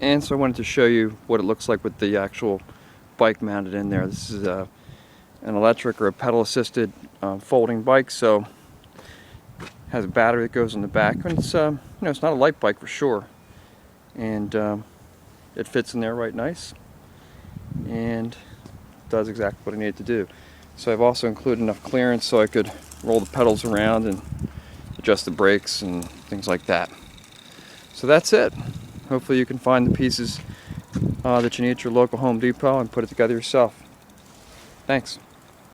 And so I wanted to show you what it looks like with the actual bike mounted in there. This is an electric or a pedal assisted folding bike, so it has a battery that goes in the back, and it's you know, it's not a light bike for sure, and it fits in there right nice and does exactly what I need it to do. So I've also included enough clearance so I could roll the pedals around and adjust the brakes and things like that. So that's it. Hopefully you can find the pieces that you need at your local Home Depot and put it together yourself. Thanks.